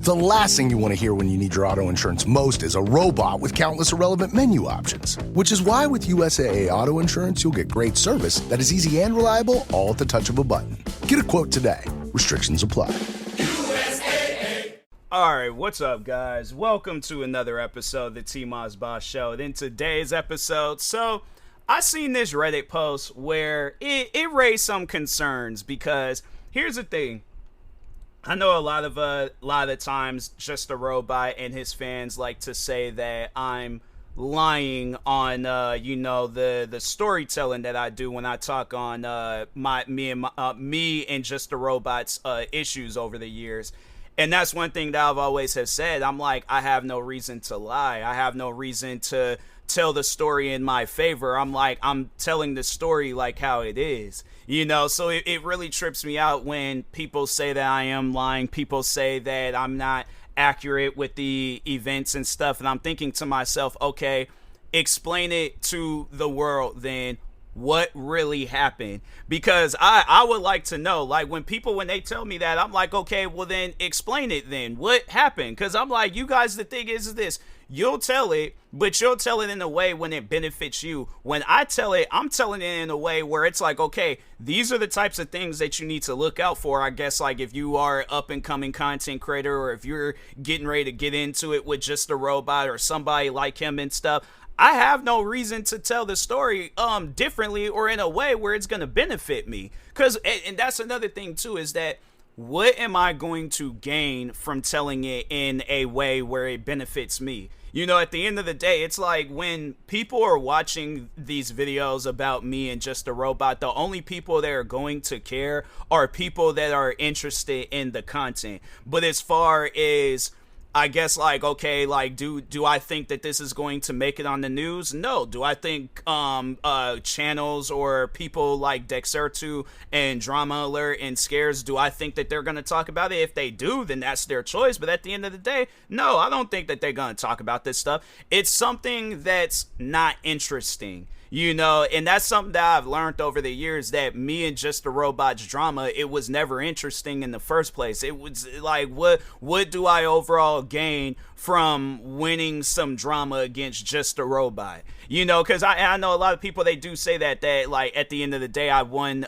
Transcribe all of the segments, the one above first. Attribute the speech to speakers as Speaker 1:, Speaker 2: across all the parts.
Speaker 1: The last thing you want to hear when you need your auto insurance most is a robot with countless irrelevant menu options. Which is why with USAA Auto Insurance, you'll get great service that is easy and reliable, all at the touch of a button. Get a quote today. Restrictions apply.
Speaker 2: Alright, what's up guys? Welcome to another episode of the TMossBoss Show. And in today's episode, I seen this Reddit post where it raised some concerns because here's the thing. I know a lot of times Just a Robot and his fans like to say that I'm lying on the storytelling that I do when I talk on me and Just a Robot's issues over the years. And that's one thing that I've always have said. I'm like, I have no reason to lie. I have no reason to tell the story in my favor. I'm like, I'm telling the story like how it is, so it really trips me out when people say that I am lying. People say that I'm not accurate with the events and stuff. And I'm thinking to myself, okay, explain it to the world then. What really happened? Because I would like to know, like when they tell me that, I'm like, okay, well then explain it then. What happened? Because I'm like, you guys, the thing is this, you'll tell it, but you'll tell it in a way when it benefits you. When I tell it, I'm telling it in a way where it's like, okay, these are the types of things that you need to look out for. I guess like if you are up and coming content creator, or if you're getting ready to get into it with Just a Robot or somebody like him and stuff, I have no reason to tell the story differently or in a way where it's going to benefit me. And that's another thing too, is that what am I going to gain from telling it in a way where it benefits me? At the end of the day, it's like when people are watching these videos about me and Just a Robot, the only people that are going to care are people that are interested in the content. But as far as I guess like, okay, like do I think that this is going to make it on the news? No. Do I think channels or people like Dexertu and Drama Alert and Scares, do I think that they're going to talk about it? If they do, then that's their choice. But at the end of the day, no, I don't think that they're going to talk about this stuff. It's something that's not interesting. And that's something that I've learned over the years, that me and Just a Robot's drama, it was never interesting in the first place. It was like, what do I overall gain from winning some drama against Just a Robot? Because I know a lot of people, they do say that like at the end of the day, I won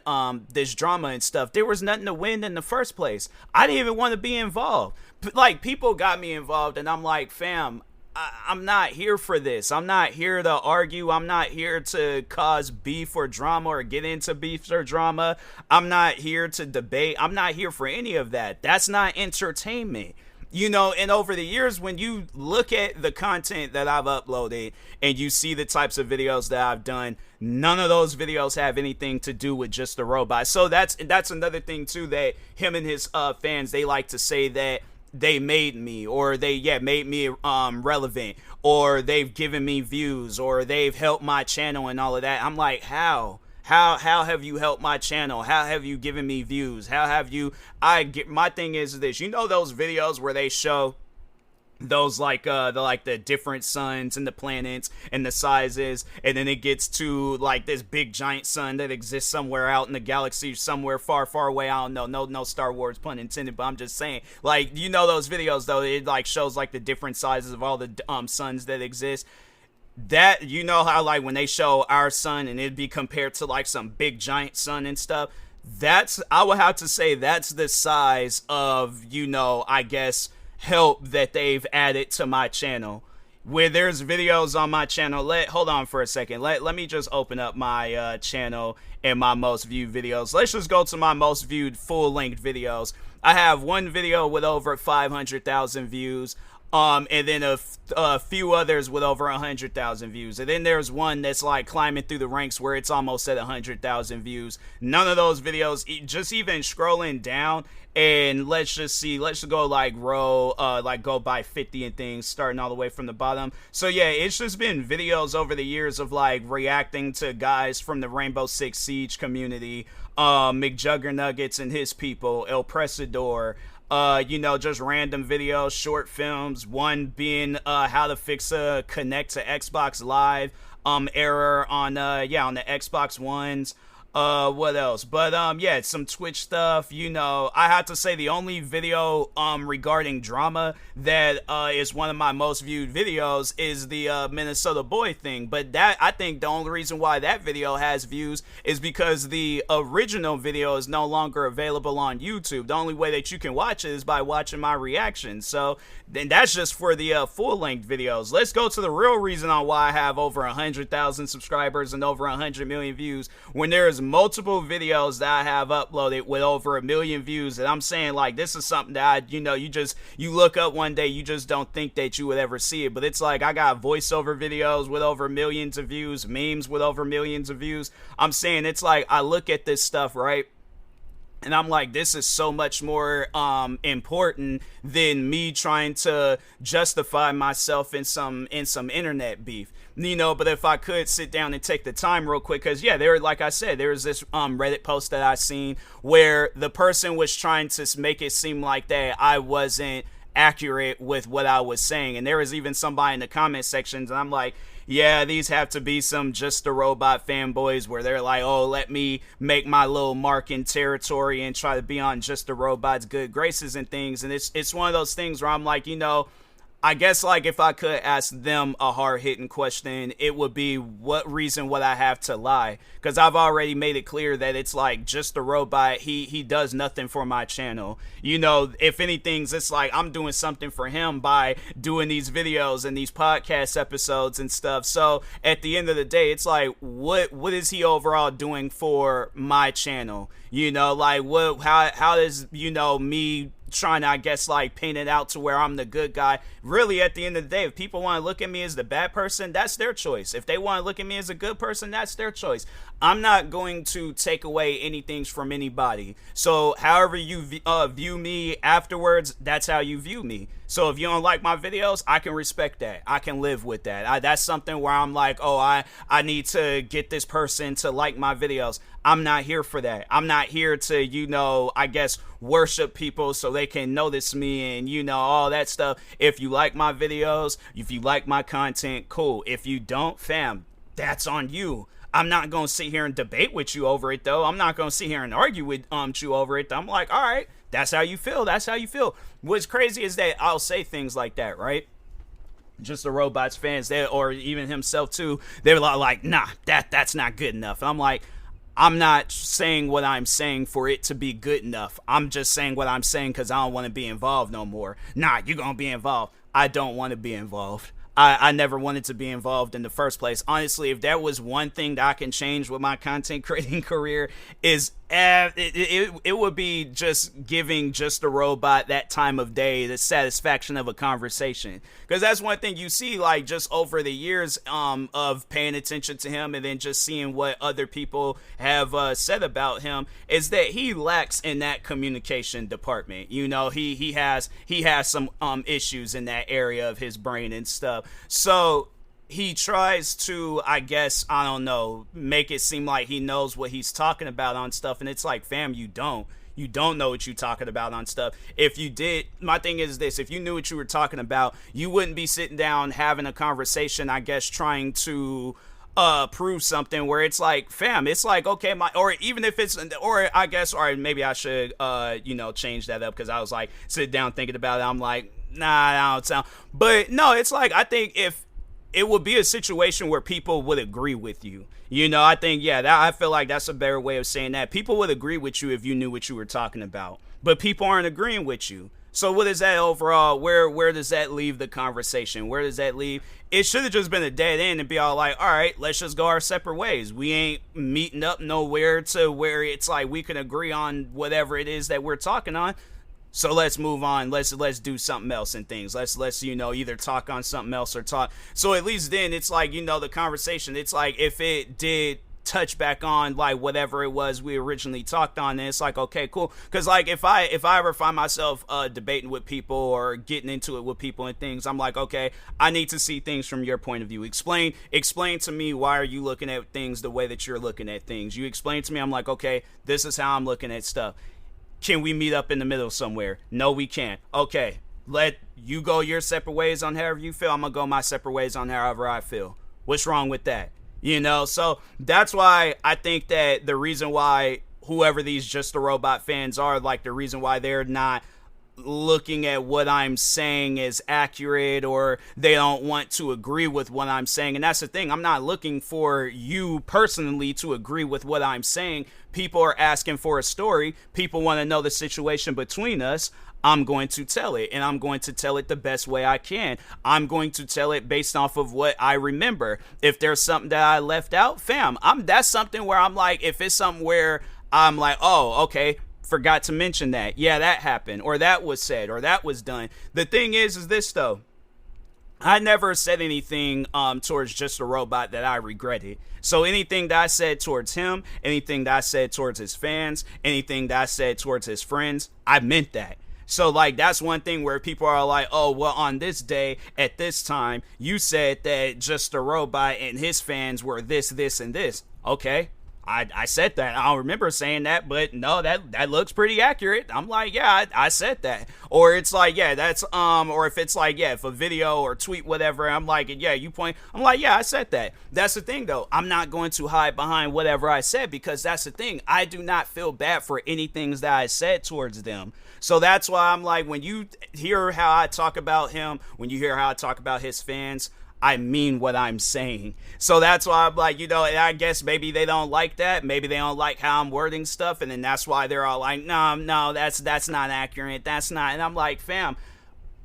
Speaker 2: this drama and stuff. There was nothing to win in the first place. I didn't even want to be involved. Like people got me involved and I'm like, fam, I'm not here for this. I'm not here to argue. I'm not here to cause beef or drama or get into beef or drama. I'm not here to debate. I'm not here for any of that. That's not entertainment. And over the years, when you look at the content that I've uploaded and you see the types of videos that I've done, none of those videos have anything to do with Just a Robot. So that's another thing too, that him and his fans, they like to say that they made me, or they made me relevant, or they've given me views, or they've helped my channel and all of that. I'm like, how have you helped my channel? How have you given me views? How have you? My thing is this, those videos where they show those like the different suns and the planets and the sizes, and then it gets to like this big giant sun that exists somewhere out in the galaxy, somewhere far away. I don't know, no Star Wars pun intended, but I'm just saying, like, those videos though, it like shows like the different sizes of all the suns that exist. That, how like when they show our sun and it'd be compared to like some big giant sun and stuff, I would have to say that's the size of, I guess, help that they've added to my channel. Where there's videos on my channel, hold on for a second, let me just open up my channel and my most viewed videos. Let's just go to my most viewed full-length videos. I have one video with over 500,000 views, and then a few others with over 100,000 views, and then there's one that's like climbing through the ranks where it's almost at 100,000 views. None of those videos, just even scrolling down, and let's just go like go by 50 and things, starting all the way from the bottom. So yeah, it's just been videos over the years of like reacting to guys from the Rainbow Six Siege community, McJuggernuggets and his people, El Presador, just random videos, short films, one being how to fix a connect to Xbox Live error on the Xbox Ones. What else? But yeah, some Twitch stuff. I have to say the only video regarding drama that is one of my most viewed videos is the Minnesota boy thing. But that, I think the only reason why that video has views is because the original video is no longer available on YouTube. The only way that you can watch it is by watching my reaction. So then that's just for the full-length videos. Let's go to the real reason on why I have over 100,000 subscribers and over 100 million views when there is multiple videos that I have uploaded with over 1 million views. And I'm saying, like, this is something that you look up one day, you just don't think that you would ever see it. But it's like I got voiceover videos with over millions of views, memes with over millions of views. I'm saying, it's like I look at this stuff, right? And I'm like, this is so much more important than me trying to justify myself in some internet beef. But if I could sit down and take the time real quick, because yeah, like I said, there was this Reddit post that I seen where the person was trying to make it seem like that I wasn't accurate with what I was saying. And there was even somebody in the comment sections, and I'm like, yeah, these have to be some Just a Robot fanboys where they're like, oh, let me make my little mark in territory and try to be on Just a Robot's good graces and things. And it's one of those things where I'm like, I guess, like, if I could ask them a hard-hitting question, it would be, what reason would I have to lie? Because I've already made it clear that it's like Just a Robot, he does nothing for my channel. If anything, it's like I'm doing something for him by doing these videos and these podcast episodes and stuff. So at the end of the day, it's like, what is he overall doing for my channel? Like, how does, me trying to, I guess, like, paint it out to where I'm the good guy. Really, at the end of the day, if people want to look at me as the bad person, that's their choice. If they want to look at me as a good person, that's their choice. I'm not going to take away anything from anybody. So however you view me afterwards, that's how you view me. So if you don't like my videos, I can respect that. I can live with that. That's something where I'm like, oh, I need to get this person to like my videos. I'm not here for that. I'm not here to, I guess, worship people so they can notice me and, all that stuff. If you like my videos, if you like my content, cool. If you don't, fam, that's on you. I'm not going to sit here and debate with you over it, though. I'm not going to sit here and argue with you over it. I'm like, all right, that's how you feel. That's how you feel. What's crazy is that I'll say things like that, right? Just the Robots fans, or even himself, too, they're like, nah, that's not good enough. And I'm like, I'm not saying what I'm saying for it to be good enough. I'm just saying what I'm saying because I don't want to be involved no more. Nah, you're going to be involved. I don't want to be involved. I never wanted to be involved in the first place. Honestly, if there was one thing that I can change with my content creating career, is it would be just giving Just a Robot that time of day, the satisfaction of a conversation. Because that's one thing you see, like, just over the years of paying attention to him and then just seeing what other people have said about him, is that he lacks in that communication department. He has some issues in that area of his brain and stuff. So he tries to, I guess, I don't know, make it seem like he knows what he's talking about on stuff. And it's like, fam, you don't know what you're talking about on stuff. If you did, my thing is this, if you knew what you were talking about, you wouldn't be sitting down having a conversation, I guess, trying to prove something where it's like, fam, it's like, okay, or even if it's, or I guess, or maybe I should, change that up, because I was like, sit down thinking about it, I'm like, nah, I don't sound, but no, it's like, I think if it would be a situation where people would agree with you, I think, yeah, I feel like that's a better way of saying that. People would agree with you if you knew what you were talking about, but people aren't agreeing with you. So what is that overall? Where does that leave the conversation? Where does that leave? It should have just been a dead end and be all like, all right, let's just go our separate ways. We ain't meeting up nowhere to where it's like we can agree on whatever it is that we're talking on. So let's move on. Let's do something else and things. Let's either talk on something else or talk. So at least then it's like, the conversation, it's like if it did touch back on like whatever it was we originally talked on, then it's like, okay, cool. Because like if I ever find myself debating with people or getting into it with people and things, I'm like, okay, I need to see things from your point of view. Explain to me, why are you looking at things the way that you're looking at things? You explain to me, I'm like, okay, this is how I'm looking at stuff. Can we meet up in the middle somewhere? No, we can't. Okay, let you go your separate ways on however you feel. I'm gonna go my separate ways on however I feel. What's wrong with that? So that's why I think that the reason why whoever these Just a Robot fans are, like the reason why they're not looking at what I'm saying is accurate, or they don't want to agree with what I'm saying. And that's the thing, I'm not looking for you personally to agree with what I'm saying. People are asking for a story. People want to know the situation between us. I'm going to tell it, and I'm going to tell it the best way I can. I'm going to tell it based off of what I remember. If there's something that I left out, that's something where I'm like, if it's something where I'm like, oh, okay, forgot to mention that. Yeah, that happened, or that was said, or that was done. The thing is this though. I never said anything towards Just a Robot that I regretted. So anything that I said towards him, anything that I said towards his fans, anything that I said towards his friends, I meant that. So, like, that's one thing where people are like, oh, well, on this day, at this time, you said that Just a Robot and his fans were this, and this. Okay. I said that. I don't remember saying that, but no, that looks pretty accurate. I'm like, yeah, I said that. Or it's like, yeah, that's, or if it's like, yeah, if a video or tweet, whatever, I'm like, yeah, you point, I'm like, yeah, I said that. That's the thing though. I'm not going to hide behind whatever I said, because that's the thing. I do not feel bad for anything that I said towards them. So that's why I'm like, when you hear how I talk about him, when you hear how I talk about his fans, I mean what I'm saying. So that's why I'm like, and I guess maybe they don't like that. Maybe they don't like how I'm wording stuff. And then that's why they're all like, no, that's not accurate. That's not. And I'm like, fam,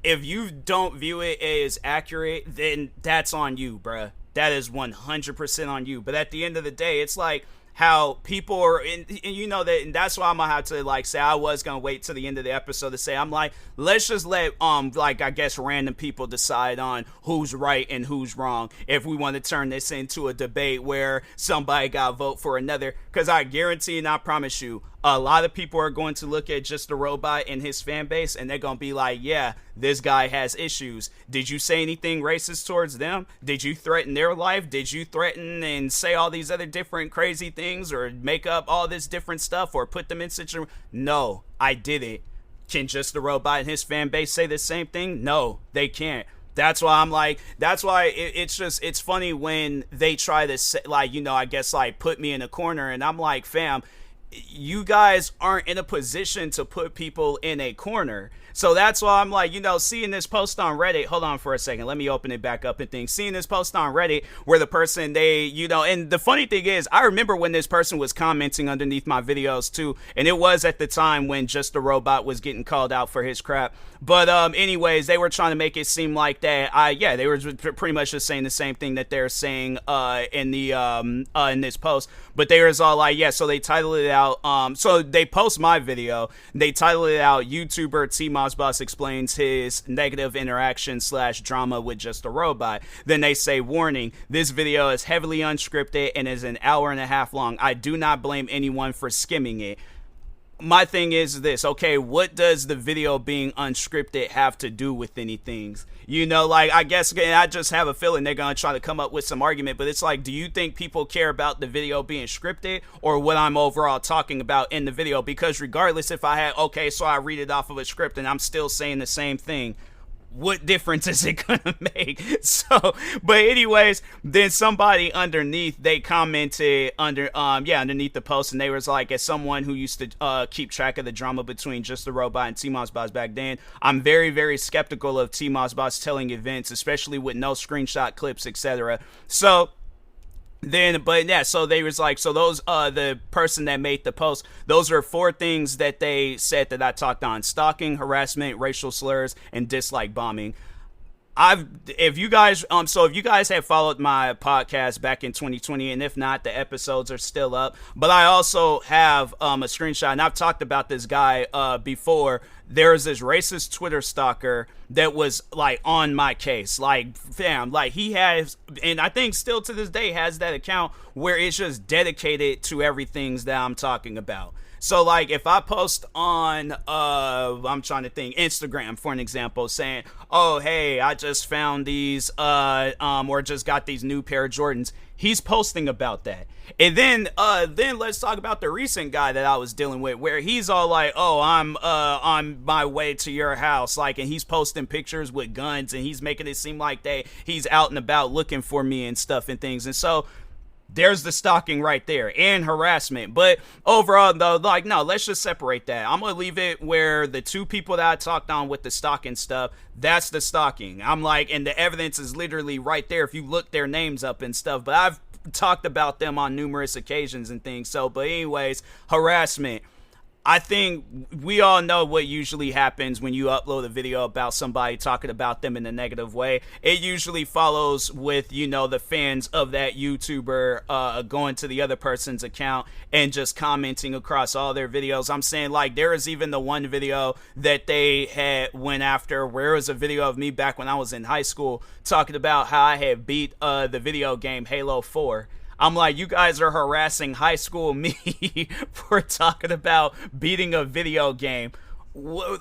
Speaker 2: if you don't view it as accurate, then that's on you, bruh. That is 100% on you. But at the end of the day, it's like, how people are and that, and that's why I'm gonna have to like say, I was gonna wait till the end of the episode to say, I'm like, let's just let like, I guess, random people decide on who's right and who's wrong, if we want to turn this into a debate where somebody gotta vote for another. Because I guarantee and I promise you, a lot of people are going to look at Just a Robot and his fan base, and they're going to be like, yeah, this guy has issues. Did you say anything racist towards them? Did you threaten their life? Did you threaten and say all these other different crazy things, or make up all this different stuff, or put them in situation? No, I didn't. Can Just a Robot and his fan base say the same thing? No, they can't. That's why I'm like, that's why it's funny when they try to say, like, I guess, like, put me in a corner, and I'm like, fam, you guys aren't in a position to put people in a corner. So that's why I'm like, seeing this post on Reddit, hold on for a second, let me open it back up and think. Seeing this post on Reddit where the person, and the funny thing is, I remember when this person was commenting underneath my videos too, and it was at the time when Just a Robot was getting called out for his crap. But anyways, they were trying to make it seem like that, they were pretty much just saying the same thing that they're saying in this post. But they was all like, yeah, so they titled it out, so they post my video, they titled it out, YouTuber TMossBoss explains his negative interaction / drama with Just a Robot. Then they say, warning, this video is heavily unscripted and is an hour and a half long. I do not blame anyone for skimming it. My thing is this, okay, what does the video being unscripted have to do with anything? Like, I guess, I just have a feeling they're going to try to come up with some argument, but it's like, do you think people care about the video being scripted or what I'm overall talking about in the video? Because regardless, if I had, okay, so I read it off of a script and I'm still saying the same thing, what difference is it gonna make? So, but anyways, then somebody underneath, they commented underneath the post, and they was like, as someone who used to keep track of the drama between Just a Robot and TMossBoss back then, I'm very, very skeptical of TMossBoss telling events, especially with no screenshot clips, etc. So then, but yeah, so they was like, so those, the person that made the post, those are 4 things that they said that I talked on: stalking, harassment, racial slurs, and dislike bombing. If you guys have followed my podcast back in 2020, and if not, the episodes are still up, but I also have a screenshot, and I've talked about this guy before. There's this racist Twitter stalker that was like on my case, like, fam, like, he has, and I think still to this day has that account where it's just dedicated to everything that I'm talking about. So, like, if I post on, I'm trying to think, Instagram, for an example, saying, oh, hey, I just found these, or just got these new pair of Jordans, he's posting about that. And then let's talk about the recent guy that I was dealing with, where he's all like, oh, I'm on my way to your house, like, and he's posting pictures with guns, and he's making it seem like he's out and about looking for me and stuff and things. And so there's the stalking right there and harassment. But overall, though, like, no, let's just separate that. I'm gonna leave it where the two people that I talked on with the stalking stuff, that's the stalking. I'm like, and the evidence is literally right there if you look their names up and stuff. But I've talked about them on numerous occasions and things. So, but anyways, harassment. I think we all know what usually happens when you upload a video about somebody talking about them in a negative way. It usually follows with, you know, the fans of that YouTuber going to the other person's account and just commenting across all their videos. I'm saying, like, there is even the one video that they had went after where it was a video of me back when I was in high school talking about how I had beat the video game Halo 4. I'm like, you guys are harassing high school me for talking about beating a video game.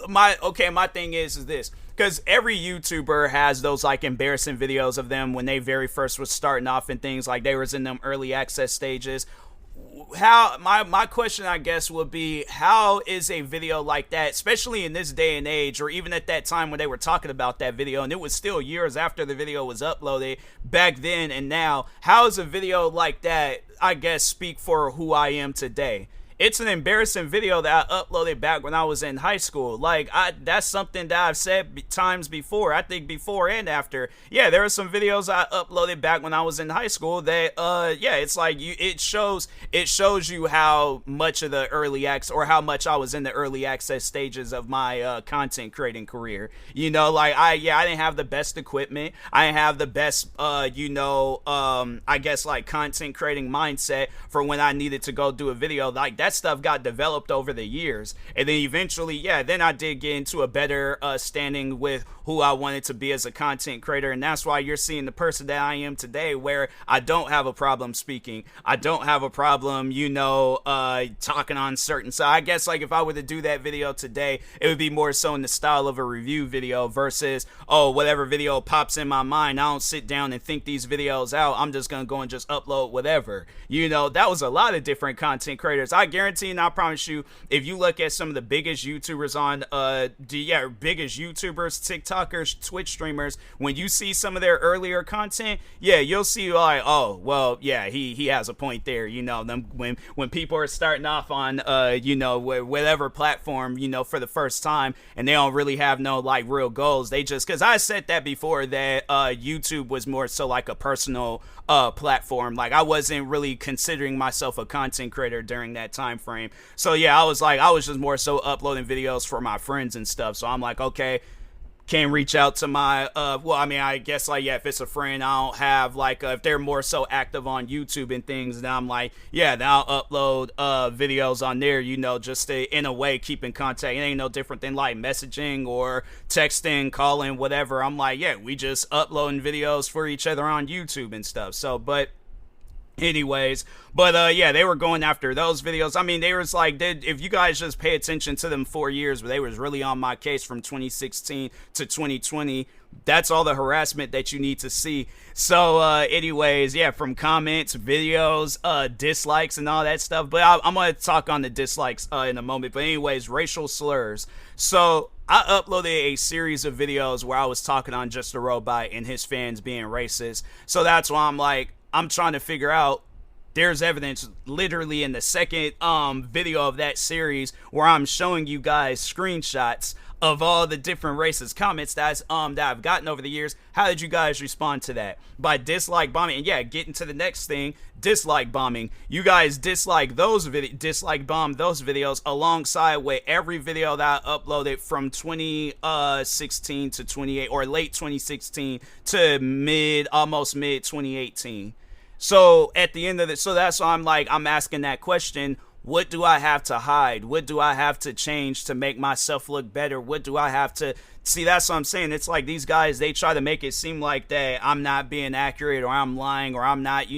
Speaker 2: My thing is this, because every YouTuber has those like embarrassing videos of them when they very first was starting off and things, like they was in them early access stages. How my question, I guess, would be, how is a video like that, especially in this day and age, or even at that time when they were talking about that video, and it was still years after the video was uploaded back then and now, how is a video like that, I guess, speak for who I am today? It's an embarrassing video that I uploaded back when I was in high school. Like, that's something that I've said times before. I think before and after. Yeah, there are some videos I uploaded back when I was in high school that, yeah, it's like it shows you how much of the early access, or how much I was in the early access stages of my content creating career. You know, like I didn't have the best equipment. I didn't have the best, I guess, like, content creating mindset for when I needed to go do a video. Like, that stuff got developed over the years, and then eventually, then I did get into a better standing with who I wanted to be as a content creator, and that's why you're seeing the person that I am today, where I don't have a problem speaking. I don't have a problem, talking on certain. So I guess, like, if I were to do that video today, it would be more so in the style of a review video versus, whatever video pops in my mind. I don't sit down and think these videos out. I'm just gonna go and just upload whatever. That was a lot of different content creators. I guarantee and I promise you, if you look at some of the biggest YouTubers on, biggest YouTubers, TikTokers, Twitch streamers, when you see some of their earlier content, you'll see like, oh, well, he has a point there. Them when people are starting off on, whatever platform, for the first time, and they don't really have no like real goals. They just, because I said that before, that YouTube was more so like a personal platform. Like, I wasn't really considering myself a content creator during that time frame. So I was just more so uploading videos for my friends and stuff. So I'm like, okay, can reach out to my I guess, like, if it's a friend, I don't have like if they're more so active on YouTube and things, then I'm like, then I'll upload videos on there, just to, in a way, keep in contact. It ain't no different than like messaging or texting, calling, whatever. I'm like, we just uploading videos for each other on YouTube and stuff. So, but anyways, but they were going after those videos. I mean, they was like, if you guys just pay attention to them 4 years, but they was really on my case from 2016 to 2020. That's all the harassment that you need to see. So anyways, from comments, videos, dislikes, and all that stuff. But I'm gonna talk on the dislikes in a moment. But anyways, racial slurs. So I uploaded a series of videos where I was talking on Just a Robot and his fans being racist. So that's why I'm like, I'm trying to figure out, there's evidence literally in the second video of that series where I'm showing you guys screenshots of all the different racist comments that I've gotten over the years. How did you guys respond to that? By dislike bombing. And getting to the next thing, dislike bombing. You guys dislike bomb those videos alongside with every video that I uploaded from 2016 to 28, or late 2016 to almost mid 2018. So at the end of it, so that's why I'm asking that question. What do I have to hide? What do I have to change to make myself look better? What do I have to see? That's what I'm saying. It's like these guys, they try to make it seem like that I'm not being accurate, or I'm lying, or I'm not,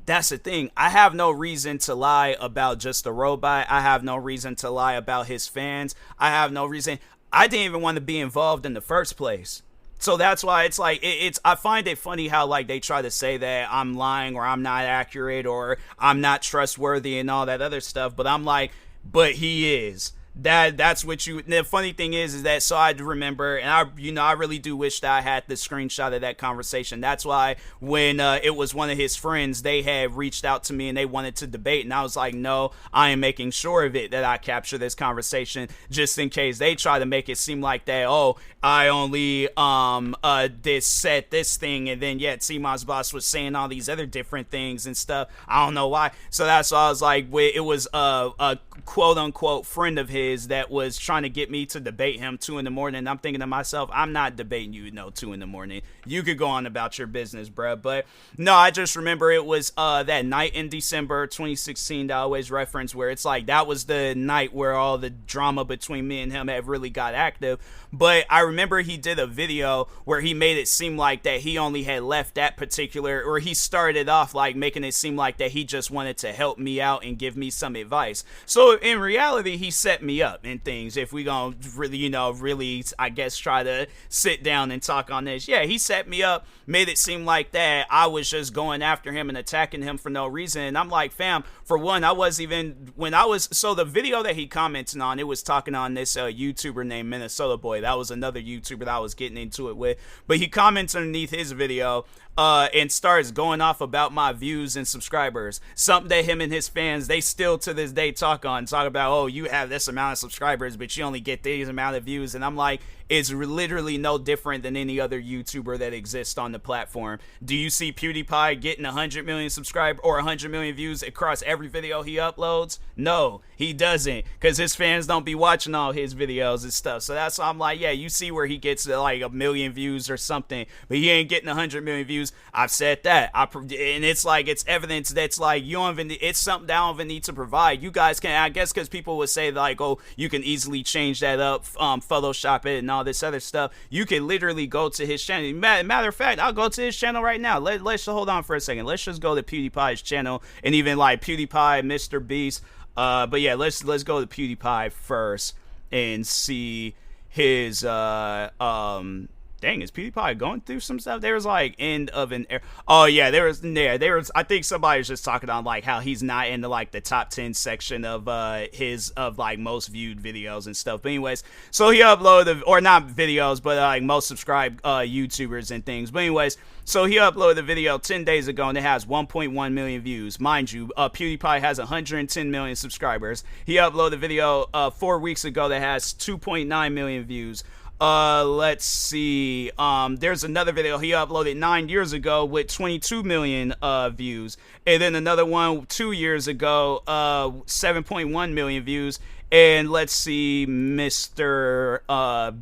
Speaker 2: That's the thing. I have no reason to lie about Just a Robot. I have no reason to lie about his fans. I have no reason. I didn't even want to be involved in the first place. So that's why it's like, I find it funny how like they try to say that I'm lying, or I'm not accurate, or I'm not trustworthy and all that other stuff. But I'm like, but he is. That's what you. The funny thing is that so I remember, and I really do wish that I had the screenshot of that conversation. That's why when it was one of his friends, they had reached out to me and they wanted to debate, and I was like, no, I am making sure of it that I capture this conversation just in case they try to make it seem like that. Oh, I only said this thing, and then TMossBoss was saying all these other different things and stuff. I don't know why. So that's why I was like, it was a quote unquote friend of his that was trying to get me to debate him 2 a.m. I'm thinking to myself, I'm not debating you 2 a.m. You could go on about your business, bruh. But no, I just remember it was that night in December 2016 that I always reference, where it's like that was the night where all the drama between me and him had really got active. But I remember he did a video where he made it seem like that he only had left that particular, or he started off like making it seem like that he just wanted to help me out and give me some advice. So in reality, he set me up and things. If we gonna really, I guess, try to sit down and talk on this, he set me up, made it seem like that I was just going after him and attacking him for no reason. And I'm like, fam, for one, so the video that he commented on, it was talking on this YouTuber named Minnesota Boy. That was another YouTuber that I was getting into it with. But he comments underneath his video and starts going off about my views and subscribers. Something that him and his fans, they still to this day talk about, oh, you have this amount of subscribers, but you only get these amount of views. And I'm like, it's literally no different than any other YouTuber that exists on the platform. Do you see PewDiePie getting 100 million subscribers or 100 million views across every video he uploads? No, he doesn't, because his fans don't be watching all his videos and stuff. So that's why I'm like, you see where he gets like 1 million views or something, but he ain't getting 100 million views. I've said that. And it's like, it's evidence that's like, it's something that I don't even need to provide. You guys can, I guess, because people would say like, oh, you can easily change that up, Photoshop it and all this other stuff. You can literally go to his channel. Matter of fact, I'll go to his channel right now. Let's hold on for a second. Let's just go to PewDiePie's channel, and even like PewDiePie, Mr. Beast. But let's go to PewDiePie first and see his dang, is PewDiePie going through some stuff? There was like end of an era. Oh yeah, there was. I think somebody was just talking on like how he's not in the like the top 10 section of like most viewed videos and stuff. But anyways, so he uploaded, or not videos, but like most subscribed YouTubers and things. But anyways, so he uploaded a video 10 days ago and it has 1.1 million views. Mind you, PewDiePie has 110 million subscribers. He uploaded a video 4 weeks ago that has 2.9 million views. Let's see. There's another video he uploaded 9 years ago with 22 million views, and then another one 2 years ago, 7.1 million views. And let's see, Mr.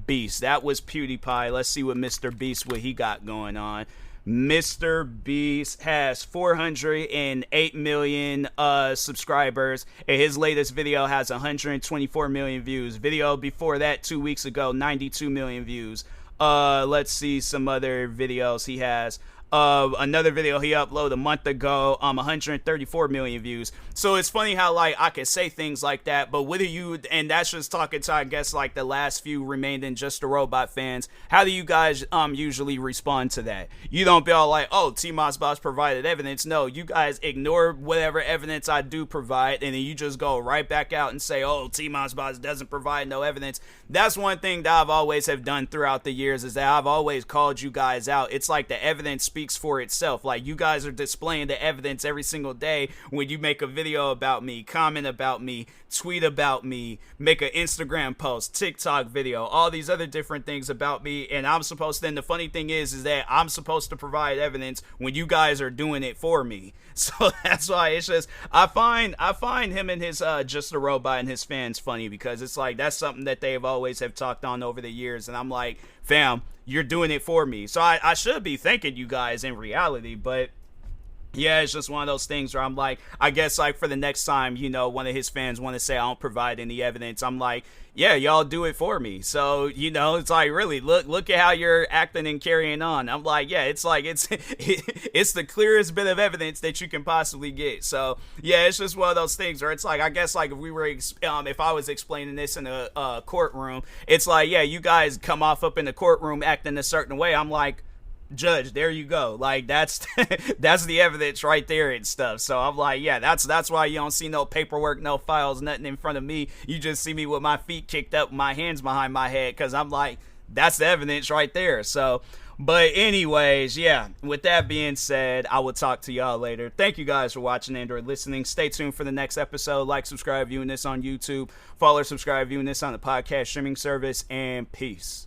Speaker 2: Beast. That was PewDiePie. Let's see what Mr. Beast, what he got going on. Mr. Beast has 408 million subscribers, and his latest video has 124 million views. Video before that 2 weeks ago, 92 million views. Let's see some other videos he has. Another video he uploaded a month ago, 134 million views. So it's funny how like I can say things like that, but what do you, and that's just talking to, I guess, like the last few remaining Just a Robot fans. How do you guys usually respond to that? You don't be all like, oh, TMossBoss provided evidence. No, you guys ignore whatever evidence I do provide, and then you just go right back out and say, oh, TMossBoss doesn't provide no evidence. That's one thing that I've always have done throughout the years, is that I've always called you guys out. It's like the evidence speaks for itself. Like, you guys are displaying the evidence every single day when you make a video about me, comment about me, tweet about me, make an Instagram post, TikTok video, all these other different things about me. And I'm supposed to, then the funny thing is that I'm supposed to provide evidence when you guys are doing it for me. So that's why it's just, I find him and his Just a Robot and his fans funny, because it's like that's something that they've always have talked on over the years, and I'm like, fam, you're doing it for me. So I should be thanking you guys in reality, but yeah, it's just one of those things where I'm like, I guess like for the next time, one of his fans want to say I don't provide any evidence, I'm like, yeah, y'all do it for me. So, it's like, really, look at how you're acting and carrying on. I'm like, yeah, it's like, it's the clearest bit of evidence that you can possibly get. So, yeah, it's just one of those things where it's like, I guess like if we were, if I was explaining this in a courtroom, it's like, yeah, you guys come off up in the courtroom acting a certain way. I'm like, judge, there you go. Like, that's that's the evidence right there and stuff. So I'm like, yeah, that's why you don't see no paperwork, no files, nothing in front of me. You just see me with my feet kicked up, my hands behind my head, because I'm like, that's the evidence right there. So, but anyways, yeah, with that being said, I will talk to y'all later. Thank you guys for watching and or listening. Stay tuned for the next episode. Like, subscribe, viewing this on YouTube. Follow or subscribe, viewing this on the podcast streaming service. And peace.